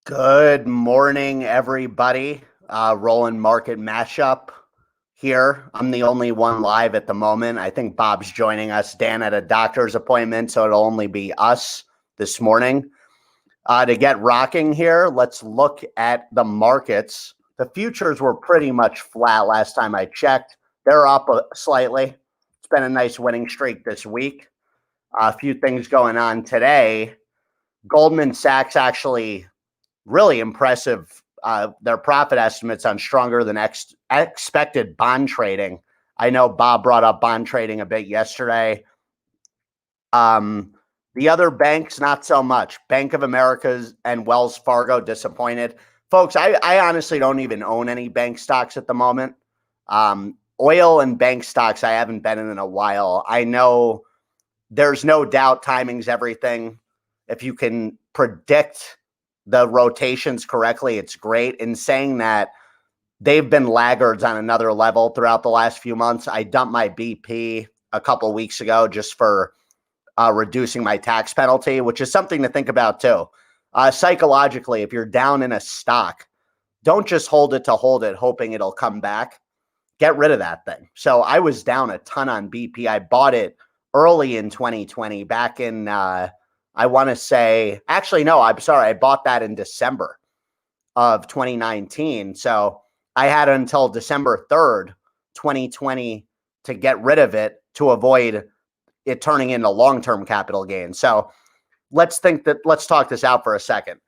Good morning, everybody. Rolland Market Mashup here. I'm the only one live at the moment. I think Bob's joining us. Dan at a doctor's appointment, so it'll only be us this morning. To get rocking here, let's look at the markets. The futures were pretty much flat last time I checked. They're up slightly. It's been a nice winning streak this week. A few things going on today. Goldman Sachs actually really impressive. Their profit estimates on stronger than expected bond trading. I know Bob brought up bond trading a bit yesterday. The other banks, not so much. Bank of America and Wells Fargo disappointed. Folks, I honestly don't even own any bank stocks at the moment. Oil and bank stocks I haven't been in a while. I know there's no doubt timing's everything. If you can predict the rotations correctly, it's great. In saying that, they've been laggards on another level throughout the last few months. I dumped my BP a couple weeks ago just for reducing my tax penalty, which is something to think about too. Psychologically, if you're down in a stock, don't just hold it to hold it, hoping it'll come back. Get rid of that thing. So I was down a ton on BP. I bought it early in 2020, back in I want to say, actually, no, I'm sorry. I bought that in December of 2019. So I had until December 3rd, 2020 to get rid of it to avoid it turning into long-term capital gains. So let's talk this out for a second.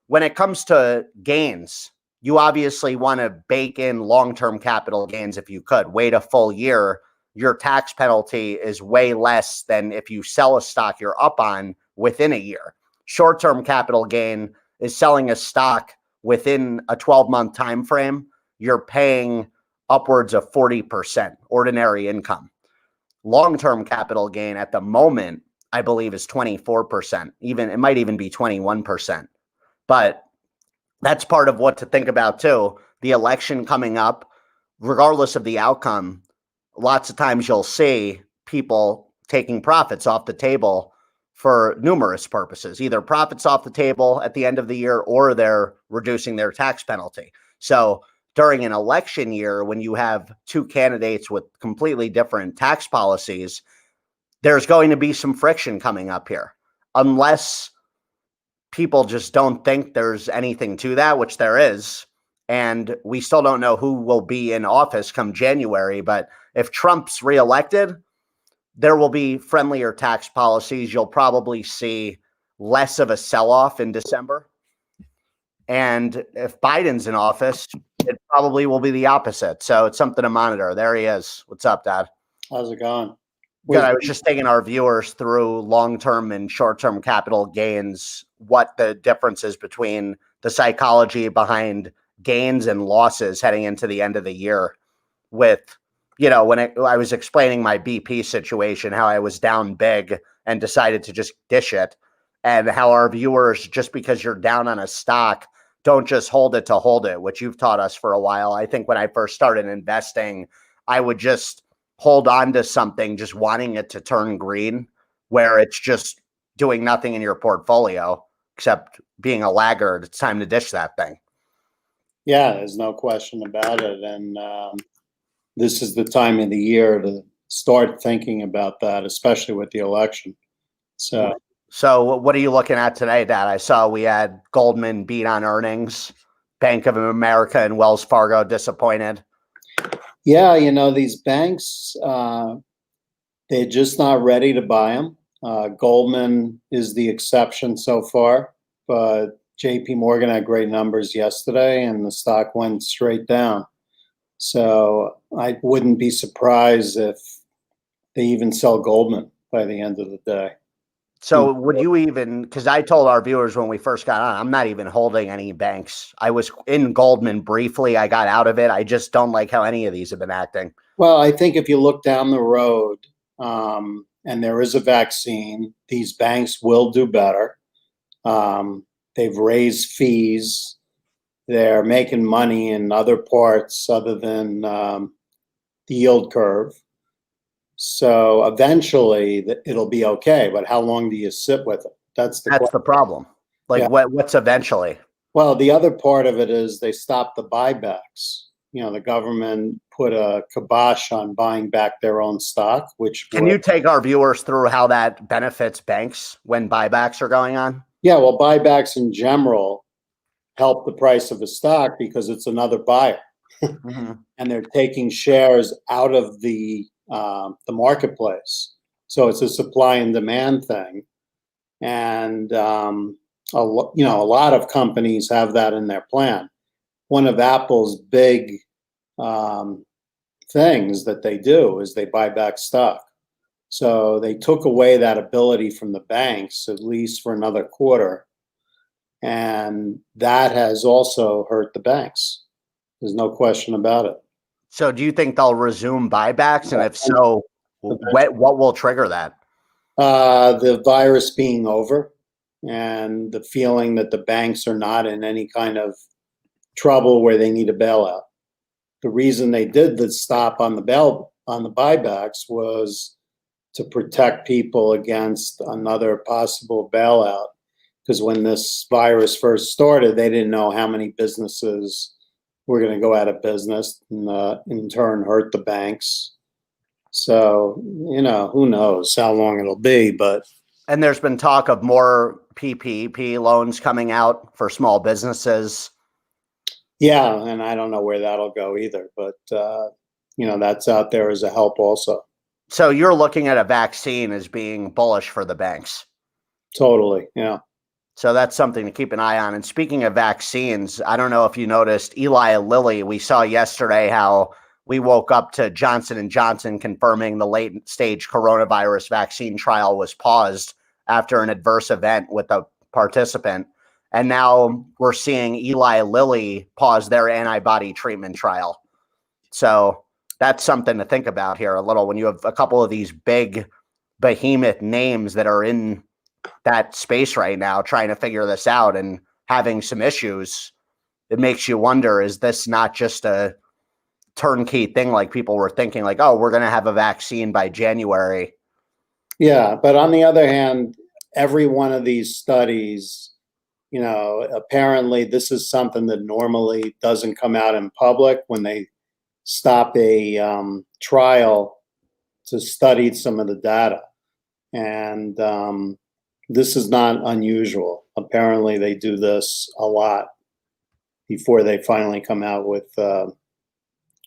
When it comes to gains, you obviously want to bake in long-term capital gains if you could. Wait a full year. Your tax penalty is way less than if you sell a stock you're up on within a year. Short-term capital gain is selling a stock within a 12-month time frame. You're paying upwards of 40% ordinary income. Long-term capital gain at the moment, I believe, is 24%. Even it might even be 21%. But that's part of what to think about too. The election coming up, regardless of the outcome, lots of times you'll see people taking profits off the table for numerous purposes, either profits off the table at the end of the year or they're reducing their tax penalty. So during an election year, when you have two candidates with completely different tax policies, there's going to be some friction coming up here, unless people just don't think there's anything to that, which there is. And we still don't know who will be in office come January. But if Trump's reelected, there will be friendlier tax policies. You'll probably see less of a sell-off in December. And if Biden's in office, it probably will be the opposite. So it's something to monitor. There he is. What's up, Dad? How's it going? Good. I was just taking our viewers through long-term and short-term capital gains, what the difference is between the psychology behind gains and losses heading into the end of the year with, when I was explaining my BP situation, how I was down big and decided to just dish it, and how our viewers, just because you're down on a stock, don't just hold it to hold it, which you've taught us for a while. I think when I first started investing, I would just hold on to something, just wanting it to turn green, where it's just doing nothing in your portfolio except being a laggard. It's time to dish that thing. Yeah, there's no question about it. And this is the time of the year to start thinking about that, especially with the election. So what are you looking at today, Dad? I saw we had Goldman beat on earnings, Bank of America and Wells Fargo disappointed. Yeah, these banks, they're just not ready to buy them. Goldman is the exception so far, but JP Morgan had great numbers yesterday and the stock went straight down. So I wouldn't be surprised if they even sell Goldman by the end of the day. So would you even, because I told our viewers when we first got on, I'm not even holding any banks. I was in Goldman briefly. I got out of it. I just don't like how any of these have been acting. Well, I think if you look down the road and there is a vaccine, these banks will do better. They've raised fees. They're making money in other parts other than the yield curve. So eventually it'll be okay. But how long do you sit with it? That's the problem. Like, yeah. What's eventually? Well, the other part of it is they stopped the buybacks. The government put a kibosh on buying back their own stock, which Can you take our viewers through how that benefits banks when buybacks are going on? yeah, well, buybacks in general help the price of a stock because it's another buyer, and they're taking shares out of the marketplace. So it's a supply and demand thing, and a lot of companies have that in their plan. One of Apple's big things that they do is they buy back stock. So they took away that ability from the banks, at least for another quarter. And that has also hurt the banks. There's no question about it. So do you think they'll resume buybacks? And if so, what will trigger that? The virus being over and the feeling that the banks are not in any kind of trouble where they need a bailout. The reason they did the stop on the buybacks was to protect people against another possible bailout. Because when this virus first started, they didn't know how many businesses were going to go out of business and in turn hurt the banks. So, who knows how long it'll be, but. And there's been talk of more PPP loans coming out for small businesses. Yeah, and I don't know where that'll go either, but that's out there as a help also. So you're looking at a vaccine as being bullish for the banks. Totally, yeah. So that's something to keep an eye on. And speaking of vaccines, I don't know if you noticed Eli Lilly. We saw yesterday how we woke up to Johnson & Johnson confirming the late stage coronavirus vaccine trial was paused after an adverse event with a participant. And now we're seeing Eli Lilly pause their antibody treatment trial. So that's something to think about here a little when you have a couple of these big behemoth names that are in that space right now trying to figure this out and having some issues. It makes you wonder, is this not just a turnkey thing like people were thinking, like, oh, we're going to have a vaccine by January? Yeah, but on the other hand, every one of these studies, apparently this is something that normally doesn't come out in public when they stop a trial to study some of the data. And this is not unusual. Apparently they do this a lot before they finally come out with a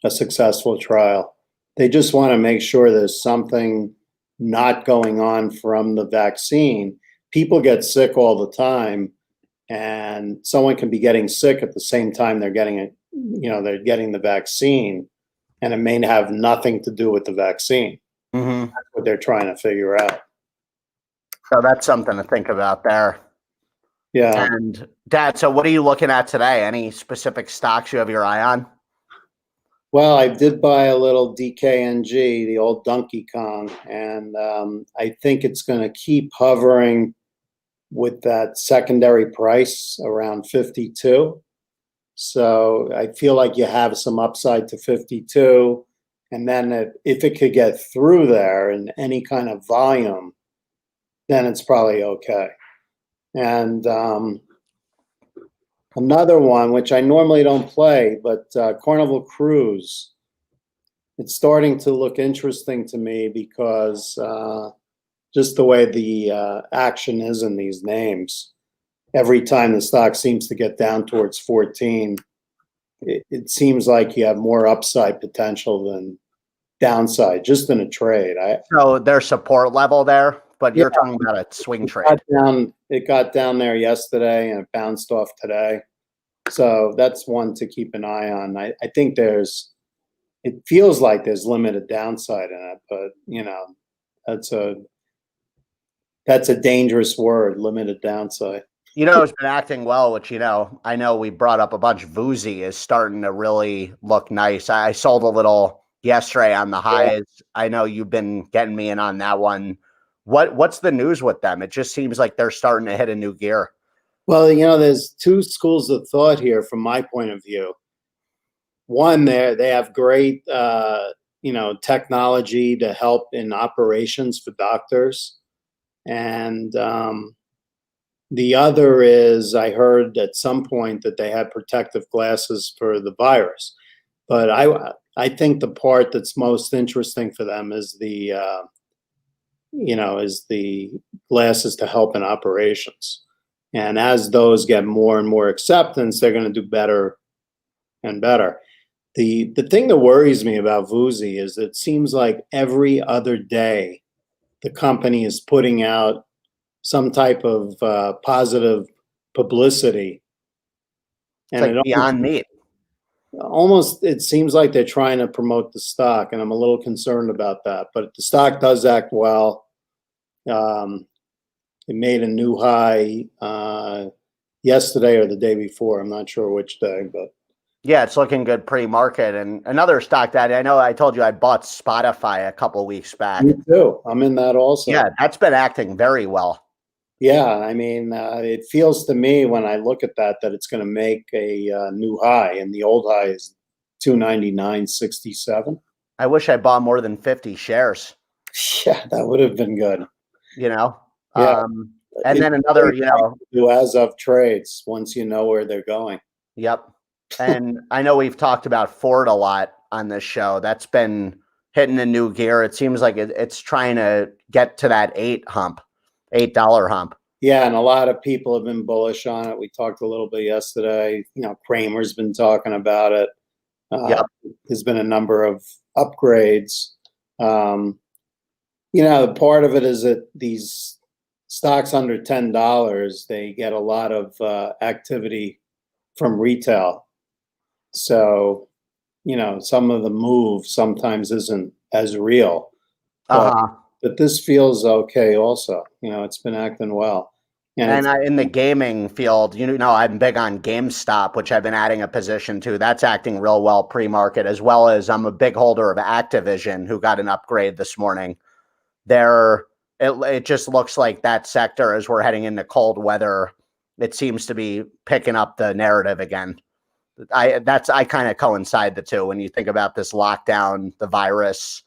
successful trial. They just want to make sure there's something not going on from the vaccine. People get sick all the time, and someone can be getting sick at the same time they're getting it, they're getting the vaccine, and it may have nothing to do with the vaccine. That's what they're trying to figure out. So that's something to think about there. Yeah. And Dad, so what are you looking at today? Any specific stocks you have your eye on? Well, I did buy a little DKNG, the old Donkey Kong, and I think it's going to keep hovering with that secondary price around 52. So I feel like you have some upside to 52. And then if it could get through there in any kind of volume, then it's probably okay. And another one, which I normally don't play, but Carnival Cruise, it's starting to look interesting to me because just the way the action is in these names. Every time the stock seems to get down towards 14, it seems like you have more upside potential than downside, just in a trade. So there's support level there, but you're talking about a swing trade. It got down there yesterday and it bounced off today. So that's one to keep an eye on. I think it feels like there's limited downside in it, but that's a dangerous word, limited downside. It's been acting well, which, I know we brought up a bunch. Vuzi is starting to really look nice. I sold a little yesterday on the highs. I know you've been getting me in on that one. What's the news with them? It just seems like they're starting to hit a new gear. Well, there's two schools of thought here from my point of view. One, they have great, technology to help in operations for doctors. And The other is I heard at some point that they had protective glasses for the virus, but I think the part that's most interesting for them is the glasses to help in operations. And as those get more and more acceptance, they're going to do better and better. The thing that worries me about Vuzi is it seems like every other day the company is putting out some type of positive publicity, It's and like Beyond Meat. almost it seems like they're trying to promote the stock, and I'm a little concerned about that. But the stock does act well. It made a new high yesterday or the day before. I'm not sure which day, but Yeah, it's looking good pre-market. And another stock that I know I told you I bought Spotify a couple weeks back. me too. I'm in that also. Yeah, that's been acting very well. Yeah, I mean, it feels to me when I look at that it's going to make a new high, and the old high is 299.67. I wish I bought more than 50 shares. Yeah, that would have been good. Yeah. It's then another, do as of trades once you know where they're going. Yep. And I know we've talked about Ford a lot on this show. That's been hitting a new gear. It seems like it's trying to get to that $8 hump. Yeah, and a lot of people have been bullish on it. We talked a little bit yesterday. Kramer's been talking about it. Yep. There's been a number of upgrades. Part of it is that these stocks under $10, they get a lot of activity from retail. So, some of the move sometimes isn't as real. But this feels okay also. It's been acting well. And in the gaming field, I'm big on GameStop, which I've been adding a position to. That's acting real well pre-market, as well as I'm a big holder of Activision, who got an upgrade this morning. It just looks like that sector, as we're heading into cold weather, it seems to be picking up the narrative again. I kind of coincide the two when you think about this lockdown, the virus,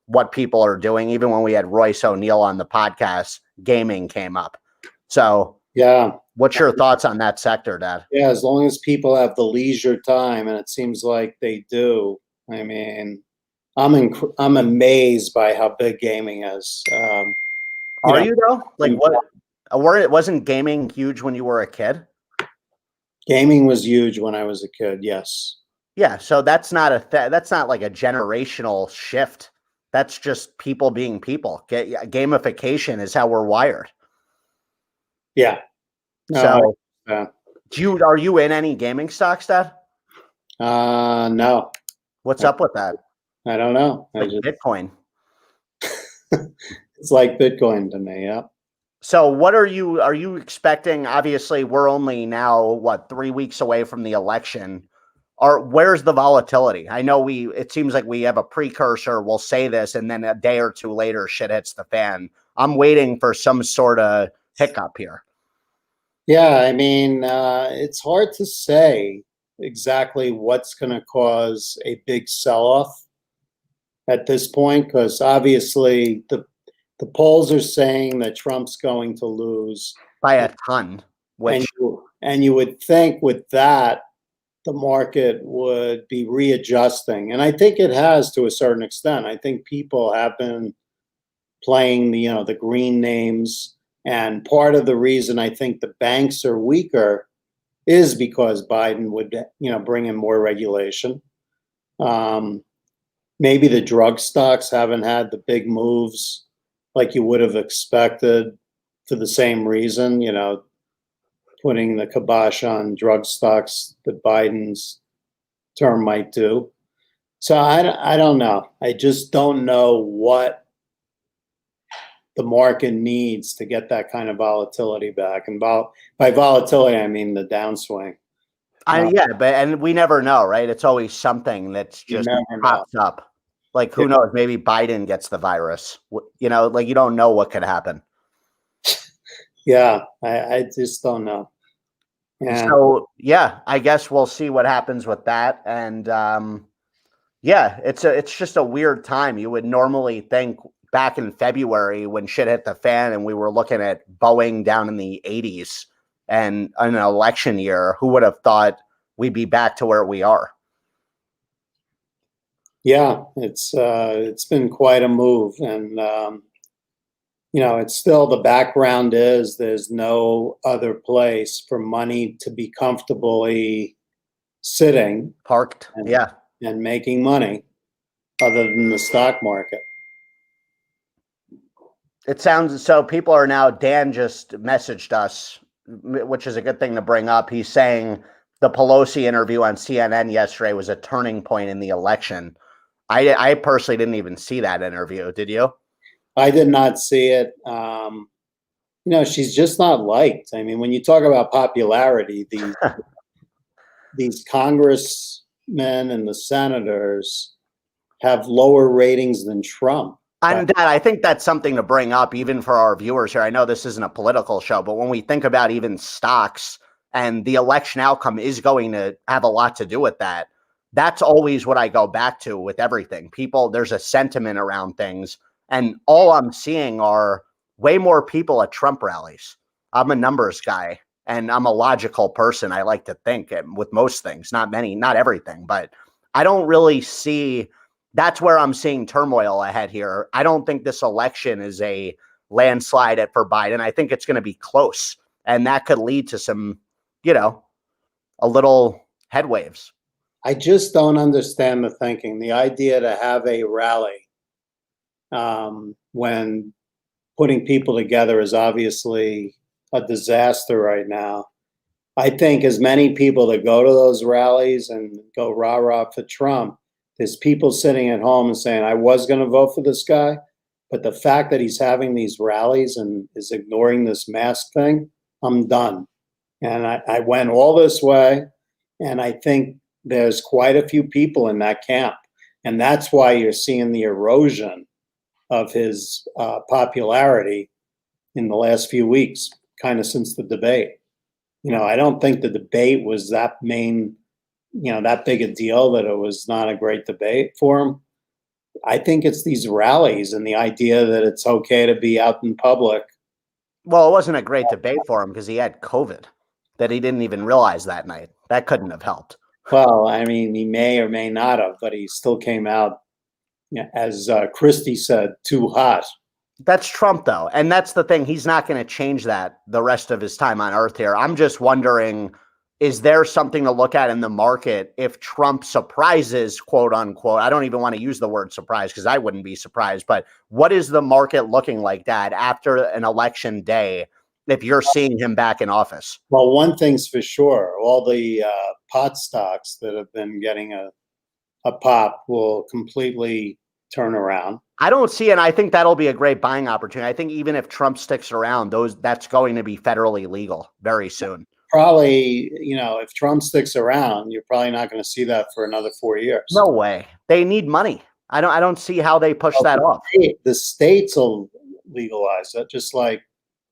what people are doing. Even when we had Royce O'Neal on the podcast, gaming came up. So yeah, what's your thoughts on that sector, Dad? Yeah, as long as people have the leisure time, and it seems like they do. I mean, I'm amazed by how big gaming is. Are you though? Like what? Wasn't gaming huge when you were a kid? Gaming was huge when I was a kid. Yes. Yeah. So that's not that's not like a generational shift. That's just people being people. Gamification is how we're wired. Yeah. So, are you in any gaming stocks, Dad? No. What's up with that? I don't know. Bitcoin. It's like Bitcoin to me. Yeah. So what are you expecting? Obviously, we're only now, 3 weeks away from the election. Where's the volatility? I know it seems like we have a precursor. We'll say this, and then a day or two later, shit hits the fan. I'm waiting for some sort of hiccup here. Yeah, I mean, it's hard to say exactly what's going to cause a big sell-off at this point, because obviously the polls are saying that Trump's going to lose by a ton. And you would think with that, the market would be readjusting. And I think it has to a certain extent. I think people have been playing the green names. And part of the reason I think the banks are weaker is because Biden would, bring in more regulation. Maybe the drug stocks haven't had the big moves like you would have expected for the same reason, putting the kibosh on drug stocks that Biden's term might do. So I don't know. I just don't know what the market needs to get that kind of volatility back. And by volatility, I mean the downswing. And we never know, right? It's always something that's just pops up. Like, who knows? Maybe Biden gets the virus. You don't know what could happen. Yeah, I just don't know. Yeah. So, I guess we'll see what happens with that. And it's just a weird time. You would normally think back in February when shit hit the fan and we were looking at Boeing down in the 80s and an election year. Who would have thought we'd be back to where we are? Yeah, it's been quite a move, and it's still, the background is there's no other place for money to be comfortably sitting Parked. Yeah. and making money other than the stock market. It sounds so. People are now, Dan just messaged us, which is a good thing to bring up. He's saying the Pelosi interview on CNN yesterday was a turning point in the election. I personally didn't even see that interview. Did you? I did not see it. She's just not liked. I mean, when you talk about popularity, these congressmen and the senators have lower ratings than Trump. And Dad, I think that's something to bring up even for our viewers here. I know this isn't a political show, but when we think about even stocks, and the election outcome is going to have a lot to do with that. That's always what I go back to with everything. People, there's a sentiment around things, and all I'm seeing are way more people at Trump rallies. I'm a numbers guy, and I'm a logical person. I like to think with most things, not many, not everything, but I don't really see. That's where I'm seeing turmoil ahead here. I don't think this election is a landslide for Biden. I think it's going to be close, and that could lead to some, a little head waves. I just don't understand the thinking. The idea to have a rally when putting people together is obviously a disaster right now. I think as many people that go to those rallies and go rah-rah for Trump, there's people sitting at home and saying, I was going to vote for this guy, but the fact that he's having these rallies and is ignoring this mask thing, I'm done. And I went all this way, and I think there's quite a few people in that camp. And that's why you're seeing the erosion of his popularity in the last few weeks, kind of since the debate. I don't think the debate was that that big a deal that it was not a great debate for him. I think it's these rallies and the idea that it's okay to be out in public. Well, it wasn't a great debate for him because he had COVID that he didn't even realize that night. That couldn't have helped. Well, I mean, he may or may not have, but he still came out, as Christie said, too hot. That's Trump, though. And that's the thing. He's not going to change that the rest of his time on Earth here. I'm just wondering, is there something to look at in the market if Trump surprises, quote unquote? I don't even want to use the word surprise because I wouldn't be surprised. But what is the market looking like, Dad, after an election day if you're seeing him back in office? Well, one thing's for sure. All the pot stocks that have been getting a pop will completely turn around. I don't see it. And I think that'll be a great buying opportunity. I think even if Trump sticks around, that's going to be federally legal very soon. Probably, if Trump sticks around, you're probably not going to see that for another 4 years. No way. They need money. I don't see how they push that off. The states will legalize it, just like,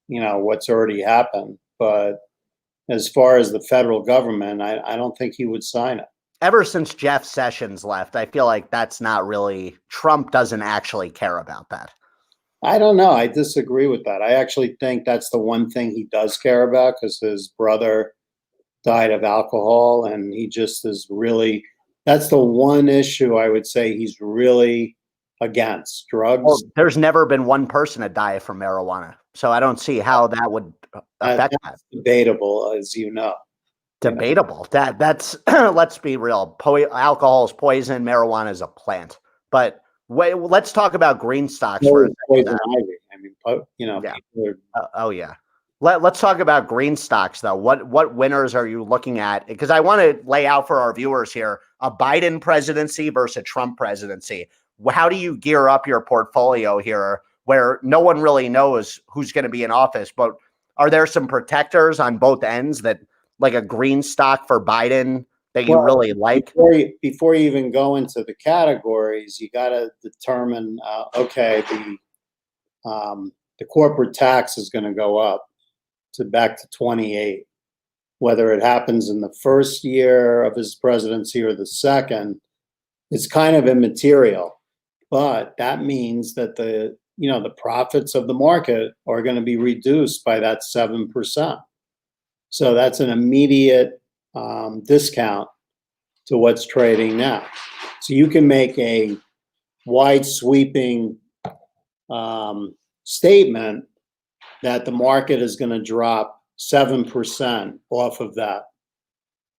what's already happened. But as far as the federal government, I don't think he would sign it. Ever since Jeff Sessions left, I feel like that's not really, Trump doesn't actually care about that. I don't know. I disagree with that. I actually think that's the one thing he does care about because his brother died of alcohol, and he just is really, that's the one issue I would say he's really against, drugs. Well, there's never been one person to die from marijuana, so I don't see how that would affect that. Debatable, as you know. Debatable. That's let's be real. Alcohol is poison. Marijuana is a plant. But let's talk about green stocks for a second. Poison ivy. I mean, yeah. Let's talk about green stocks, though. What winners are you looking at? Because I want to lay out for our viewers here a Biden presidency versus a Trump presidency. How do you gear up your portfolio here where no one really knows who's going to be in office? But are there some protectors on both ends that, like a green stock for Biden, that you really like? Before you even go into the categories, you got to determine, the corporate tax is going to go up back to 28. Whether it happens in the first year of his presidency or the second, it's kind of immaterial. But that means that the the profits of the market are going to be reduced by that 7%. So that's an immediate discount to what's trading now. So you can make a wide sweeping statement that the market is going to drop 7% off of that.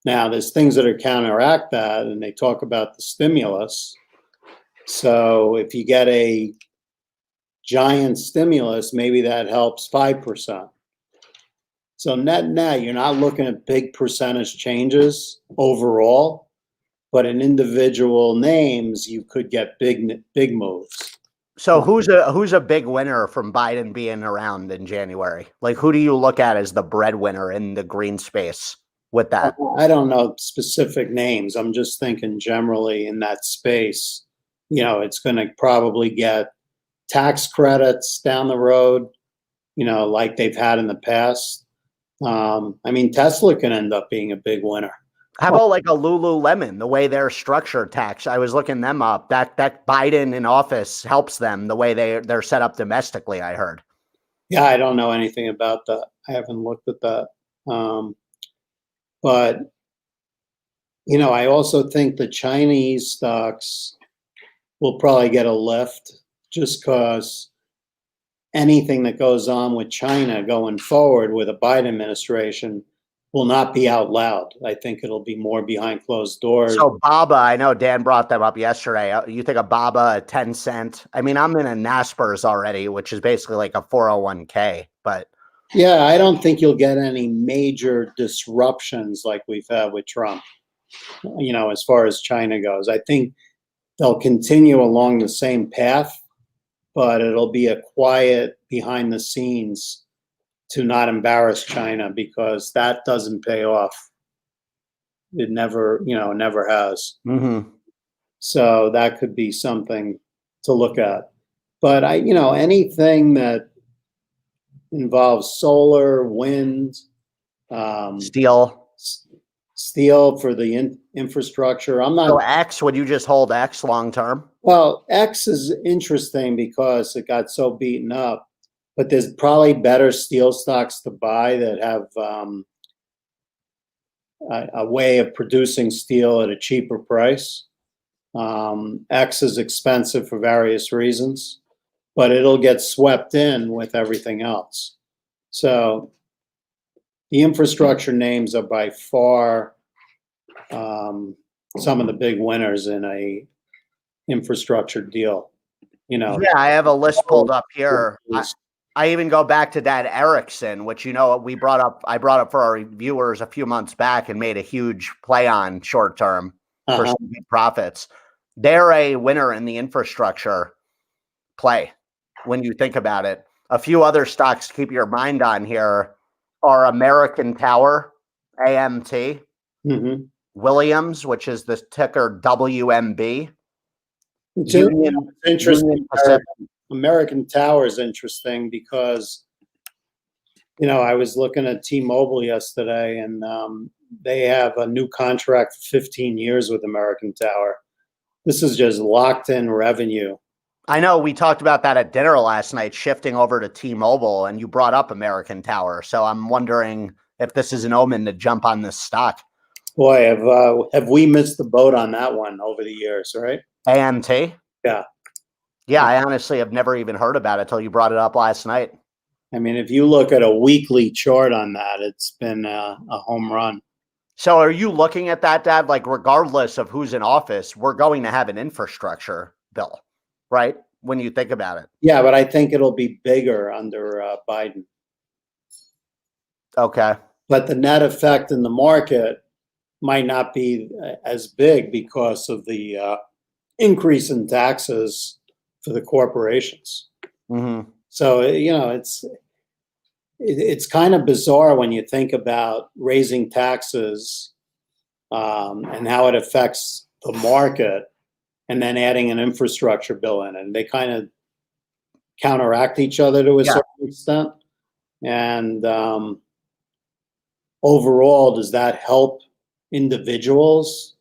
Now, there's things that are counteract that, and they talk about the stimulus. So if you get a giant stimulus, maybe that helps 5%. So net, you're not looking at big percentage changes overall, but in individual names, you could get big moves. So who's a big winner from Biden being around in January? Like, who do you look at as the breadwinner in the green space with that? I don't know specific names. I'm just thinking generally in that space, it's going to probably get tax credits down the road, like they've had in the past. I mean, Tesla can end up being a big winner. How about like a Lululemon, the way they're structured tax? I was looking them up. That Biden in office helps them the way they're set up domestically, I heard. Yeah, I don't know anything about that. I haven't looked at that. But, I also think the Chinese stocks will probably get a lift just because anything that goes on with China going forward with a Biden administration will not be out loud. I think it'll be more behind closed doors. So BABA, I know Dan brought them up yesterday. You think a BABA, a 10-cent? I mean, I'm in a Naspers already, which is basically like a 401k, but yeah, I don't think you'll get any major disruptions like we've had with Trump, as far as China goes. I think they'll continue along the same path, but it'll be a quiet behind the scenes to not embarrass China, because that doesn't pay off. It never has. Mm-hmm. So that could be something to look at. But anything that involves solar, wind, steel for the infrastructure. I'm not. So X, would you just hold X long term? Well, X is interesting because it got so beaten up, but there's probably better steel stocks to buy that have a way of producing steel at a cheaper price. X is expensive for various reasons, but it'll get swept in with everything else. So the infrastructure names are by far some of the big winners in a infrastructure deal. Yeah, I have a list pulled up here. I even go back to that Ericsson, which I brought up for our viewers a few months back and made a huge play on short term for some big profits. They're a winner in the infrastructure play when you think about it. A few other stocks to keep your mind on here are American Tower, AMT, Williams, which is the ticker WMB. It's interesting. American Tower is interesting because, I was looking at T-Mobile yesterday, and they have a new contract for 15 years with American Tower. This is just locked in revenue. I know we talked about that at dinner last night, shifting over to T-Mobile, and you brought up American Tower. So I'm wondering if this is an omen to jump on this stock. Boy, have we missed the boat on that one over the years, right? AMT? Yeah. Yeah, I honestly have never even heard about it until you brought it up last night. I mean, if you look at a weekly chart on that, it's been a home run. So are you looking at that, Dad? Like, regardless of who's in office, we're going to have an infrastructure bill, right? When you think about it. Yeah, but I think it'll be bigger under Biden. Okay. But the net effect in the market might not be as big because of the increase in taxes for the corporations. Mm-hmm. So, it's kind of bizarre when you think about raising taxes and how it affects the market, and then adding an infrastructure bill in, and they kind of counteract each other to a certain extent. And overall, does that help individuals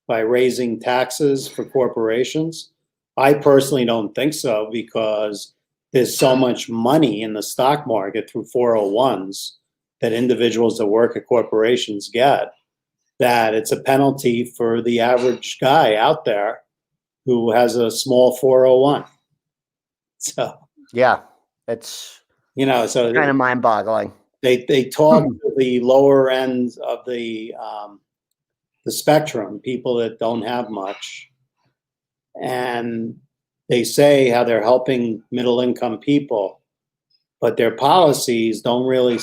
by raising taxes for corporations? I personally don't think so, because there's so much money in the stock market through 401s that individuals that work at corporations get, that it's a penalty for the average guy out there who has a small 401. So, Yeah, it's so kind of mind-boggling. they talk to the lower end of the spectrum, people that don't have much, and they say how they're helping middle income people, but their policies don't really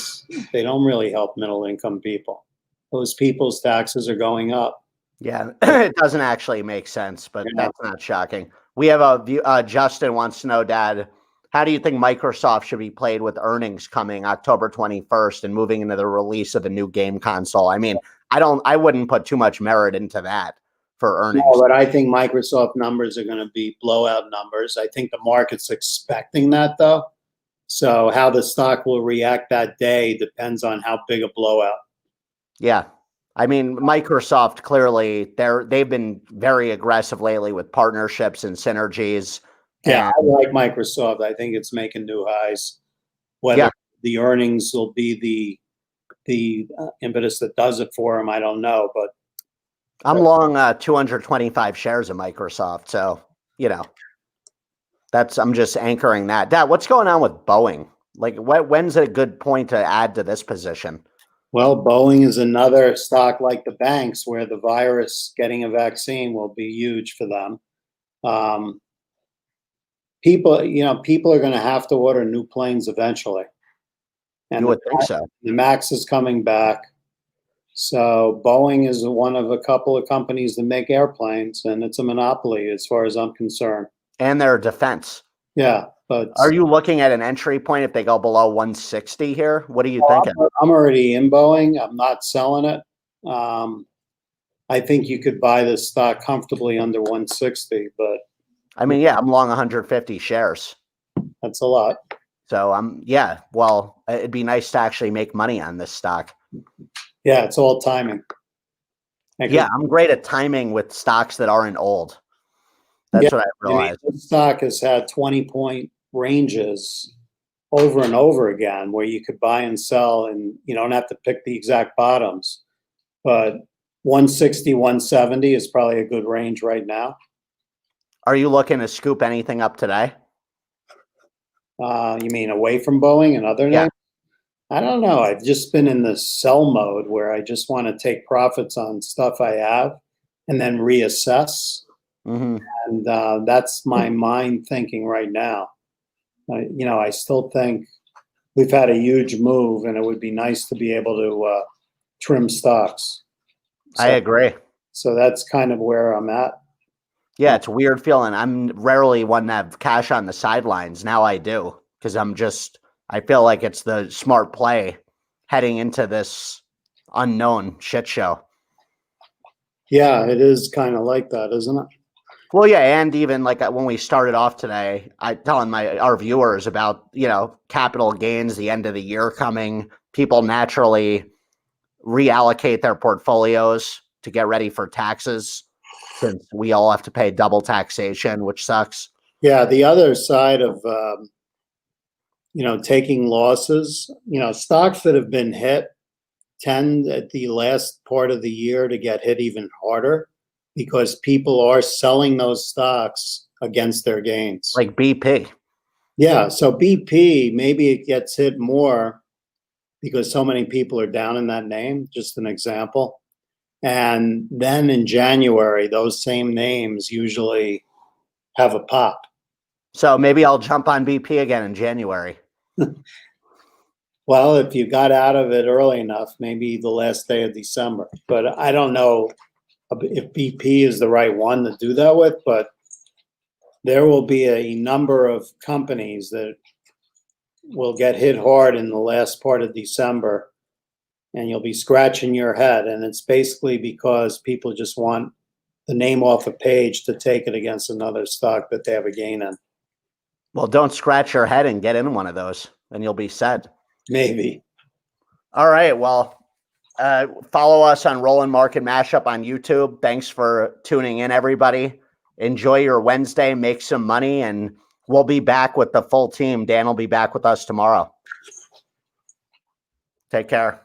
help middle income people. Those people's taxes are going up. Yeah, it doesn't actually make sense, but that's not shocking. We have a view. Justin wants to know, Dad, how do you think Microsoft should be played with earnings coming October 21st and moving into the release of a new game console? I mean, I wouldn't put too much merit into that for earnings. No, but I think Microsoft numbers are going to be blowout numbers. I think the market's expecting that, though. So how the stock will react that day depends on how big a blowout. Yeah. I mean, Microsoft clearly they've been very aggressive lately with partnerships and synergies. Yeah, I like Microsoft. I think it's making new highs. Whether the earnings will be the impetus that does it for them, I don't know. But I'm long 225 shares of Microsoft, so I'm just anchoring that. Dad, what's going on with Boeing? Like, when's a good point to add to this position? Well, Boeing is another stock like the banks where the virus getting a vaccine will be huge for them. People are going to have to order new planes eventually. And you would think so. The MAX is coming back. So Boeing is one of a couple of companies that make airplanes, and it's a monopoly as far as I'm concerned. And their defense. Yeah, but are you looking at an entry point if they go below 160 here? What are you thinking? I'm already in Boeing. I'm not selling it. I think you could buy this stock comfortably under 160, but I mean, yeah, I'm long 150 shares. That's a lot. So well, it'd be nice to actually make money on this stock. Yeah, it's all timing. Yeah, I'm great at timing with stocks that aren't old. That's what I realized. This stock has had 20-point ranges over and over again where you could buy and sell, and you don't have to pick the exact bottoms. But 160, 170 is probably a good range right now. Are you looking to scoop anything up today? You mean away from Boeing and other names? I don't know. I've just been in the sell mode where I just want to take profits on stuff I have and then reassess. Mm-hmm. And that's my mind thinking right now. I still think we've had a huge move, and it would be nice to be able to trim stocks. I agree. So that's kind of where I'm at. Yeah, it's a weird feeling. I'm rarely one to have cash on the sidelines. Now I do, because I feel like it's the smart play heading into this unknown shit show. Yeah, it is kind of like that, isn't it? Well, yeah, and even like when we started off today, I telling our viewers about, capital gains, the end of the year coming, people naturally reallocate their portfolios to get ready for taxes, since we all have to pay double taxation, which sucks. Yeah, the other side of taking losses, stocks that have been hit tend at the last part of the year to get hit even harder because people are selling those stocks against their gains. Like BP. Yeah, so BP, maybe it gets hit more because so many people are down in that name, just an example. And then in January, those same names usually have a pop. So maybe I'll jump on BP again in January. Well, if you got out of it early enough, maybe the last day of December. But I don't know if BP is the right one to do that with, but there will be a number of companies that will get hit hard in the last part of December, and you'll be scratching your head. And it's basically because people just want the name off a page to take it against another stock that they have a gain in. Well, don't scratch your head and get in one of those, and you'll be set. Maybe. All right. Well, follow us on Rolland Market Mashup on YouTube. Thanks for tuning in, everybody. Enjoy your Wednesday, make some money, and We'll be back with the full team. Dan will be back with us tomorrow. Take care.